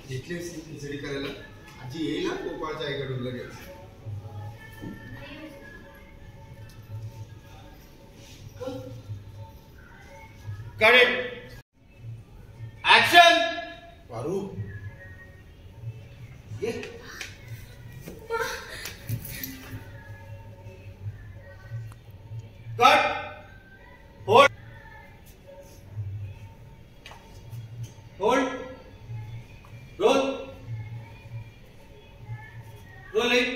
घेतलीस खिचडी करायला? आजी येईल ना गोपाळच्या आईकडून लगेच. करेक्ट. ऍक्शन. पारू ये. Cut. Hold. Hold. Roll. Rolling.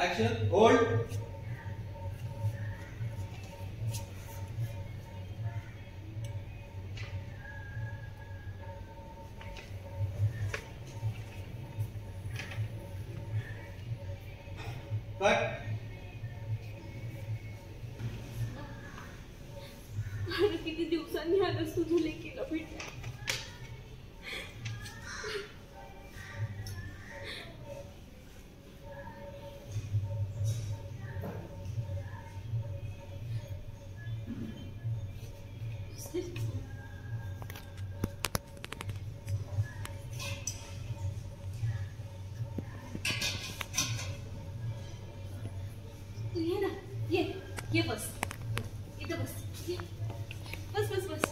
Action. Hold. Cut. किती दिवसांनी आलंस तुझं लेकीला भेटल्या. तू ये ना, ये बस इथं बस. ये बस बस बस.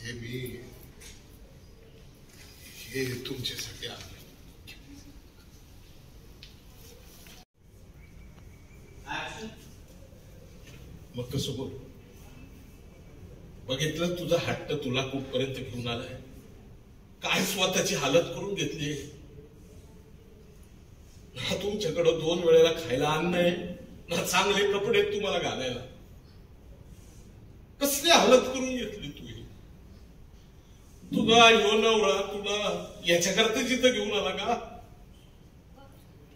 हे मी हे तुमच्यासाठी आले. मग कसं बोल? बघितलं तुझा हट्ट तुला कुठपर्यंत घेऊन आलाय. काय स्वतःची हालत करून घेतली. ना तुमच्याकडं 2 वेळेला खायला अन्न आहे, ना चांगले कपडे तुम्हाला घालायला. कसली हालत करून घेतली तू. तुझा ह्यो नवरा तुला याच्याकरता जिथं घेऊन आला का?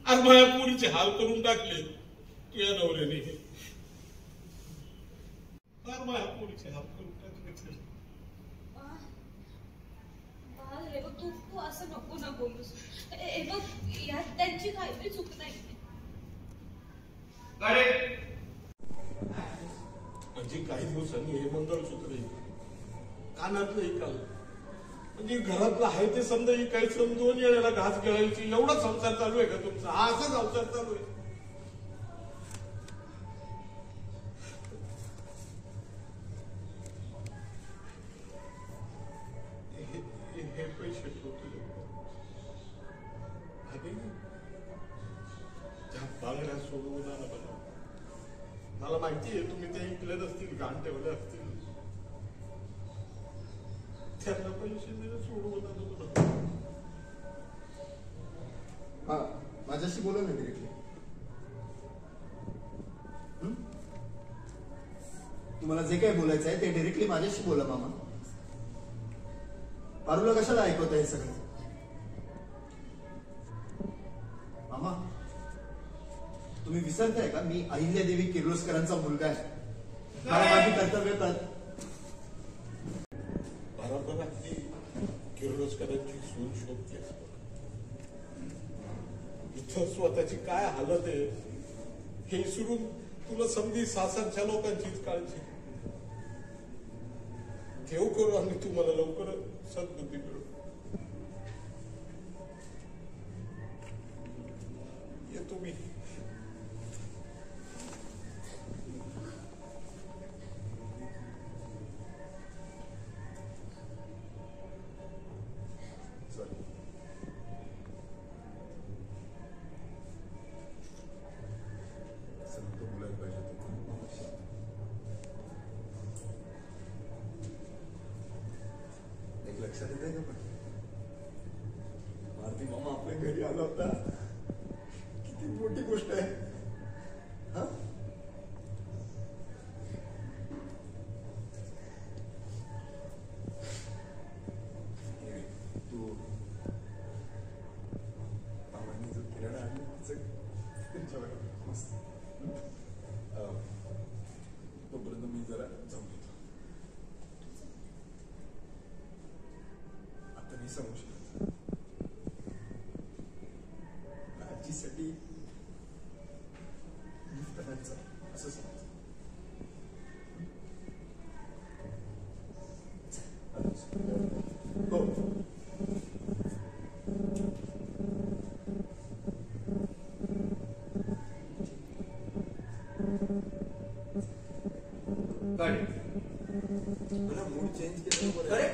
आज माझ्या पोरीचे हाल करून टाकले तुझ्या नवऱ्याने. माझ्या पोरीचे हाल करून टाकले. हे बघ, तू असं नको ना बोलूस. हे बघ, यात त्यांची काहीतरी चूक नाही. म्हणजे काही दिवसांनी हे मंगळसूत्र कानातलं ऐकाल म्हणजे घरातलं आहे ते समजा ऐकायचं. 2 वेळेला घास गिळायची. एवढा संसार चालू आहे का तुमचा? हा असा संसार चालू आहे. हे पैसे ठेवतो त्या बांगड्या सोडवून आला बघा. मला माहिती आहे तुम्ही ते ऐकले नसतील, घाण ठेवले असतील. त्यांना पैसे दिले सोडवून आलं. हा, माझ्याशी बोला ना डिरेक्टली. तुम्हाला जे काही बोलायचं आहे ते डिरेक्टली माझ्याशी बोला मामा. पारूला कशाला ऐकवता हे सगळं? मामा, तुम्ही विसरताय का मी अहिल्यादेवी किर्लोस्करांचा मुलगा आहे. मला माझी कर्तव्य कळत. भारतातली किर्लोस्करांची सून शोधते. इथं स्वतःची काय हालत आहे हे विसरून तुला समजी सासरच्या लोकांचीच काळजी. ठेव करू आणि तुम्हाला लवकर सद्बुद्धी मिळू. येतो मी. लक्षात येत आहे का? पण भारती मामा आपल्या घरी आला होता. किती मोठी गोष्ट आहे. हा, तू मामांनी जो किराणा आणला तुमच्याकडे मस्त. तोपर्यंत मी जरा जाऊन येतो. आता मी सांगू शकतो आजीसाठी असं समज. हो. गाडी मला मूड चेंज केलं.